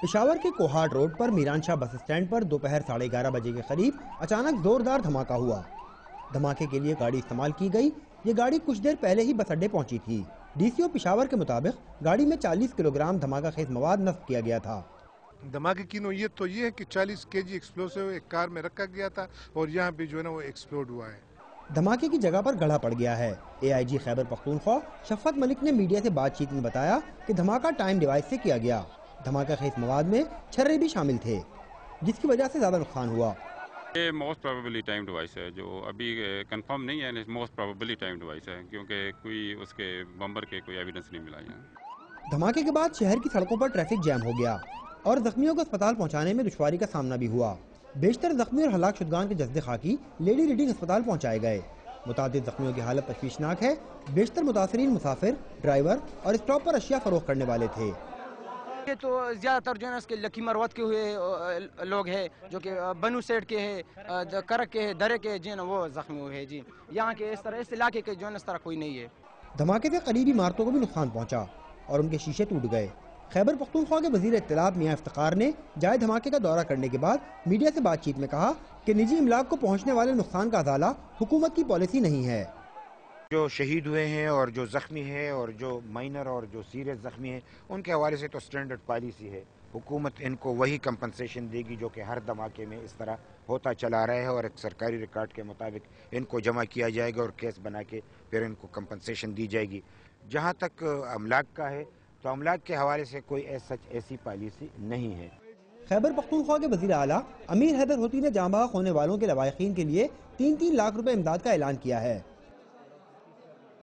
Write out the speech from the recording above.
پشاور کے کوہاٹ روڈ پر میران شاہ bus stand پر دوپہر 11:30 بجے کے قریب اچانک زوردار دھماکہ ہوا۔ دھماکے کے لیے گاڑی استعمال کی گئی۔ یہ گاڑی کچھ دیر پہلے ہی بس اڈے پہنچی تھی۔ ڈی سی او پشاور کے مطابق گاڑی میں 40 کلو گرام دھماکہ خیز مواد نصب کیا گیا تھا۔ دھماکے کی نوعیت تو یہ ہے کہ 40 kg ایکسپلوسیو ایک کار میں رکھا گیا تھا اور یہاں پہ جو ہے نا وہ ایکسپلوڈ ہوا ہے۔ دھماکے کی جگہ پر گڑھا پڑ گیا ہے۔ اے آئی جی خیبر پختونخوا شفقت ملک نے میڈیا سے بات چیت میں بتایا کہ دھماکہ ٹائم ڈیوائس سے کیا گیا۔ دھماکہ خیز مواد میں چھرے بھی شامل تھے، جس کی وجہ سے زیادہ نقصان ہوا۔ یہ موسٹ پروبیبلی ٹائم ڈیوائس ہے، جو ابھی کنفرم نہیں ہے، موسٹ پروبیبلی ٹائم ڈیوائس ہے، کیونکہ کوئی اس کے بمبر کے کوئی ایویڈنس نہیں ملا یہاں۔ دھماکے کے بعد شہر کی سڑکوں پر ٹریفک جام ہو گیا اور زخمیوں کو اسپتال پہنچانے میں دشواری کا سامنا بھی ہوا۔ بیشتر زخمی اور ہلاک شدگان کے جسد خاکی لیڈی ریڈنگ اسپتال پہنچائے گئے۔ متعدد زخمیوں کی حالت تشویشناک ہے۔ بیشتر متاثرین مسافر، ڈرائیور اور اسٹاپ پر اشیاء فروخت کرنے والے تھے۔ یہ تو زیادہ تر جو ہے نا اس کے لکی مروت کے ہوئے لوگ ہیں، جو کہ بنو سیٹ کے ہیں، کرک کے ہیں، درے کے جو ہے نا وہ زخمی ہوئے ہیں جی۔ یہاں کے اس علاقے کے جو ہے نا اس طرح کوئی نہیں ہے۔ دھماکے سے قریبی عمارتوں کو بھی نقصان پہنچا اور ان کے شیشے ٹوٹ گئے۔ خیبر پختونخوا کے وزیر اطلاعات میاں افتخار نے جائے دھماکے کا دورہ کرنے کے بعد میڈیا سے بات چیت میں کہا کہ نجی املاک کو پہنچنے والے نقصان کا ازالہ حکومت کی پالیسی نہیں ہے۔ جو شہید ہوئے ہیں اور جو زخمی ہیں اور جو مائنر اور جو سیریس زخمی ہیں، ان کے حوالے سے تو سٹینڈرڈ پالیسی ہے۔ حکومت ان کو وہی کمپنسیشن دے گی جو کہ ہر دھماکے میں اس طرح ہوتا چلا رہا ہے، اور ایک سرکاری ریکارڈ کے مطابق ان کو جمع کیا جائے گا اور کیس بنا کے پھر ان کو کمپنسیشن دی جائے گی۔ جہاں تک املاک کا ہے تو املاک کے حوالے سے کوئی ایسی پالیسی نہیں ہے۔ خیبر پختونخوا کے وزیر اعلیٰ امیر حیدر ہوتی نے جاں بحق ہونے والوں کے لواحقین کے لیے 3 لاکھ روپے امداد کا اعلان کیا ہے۔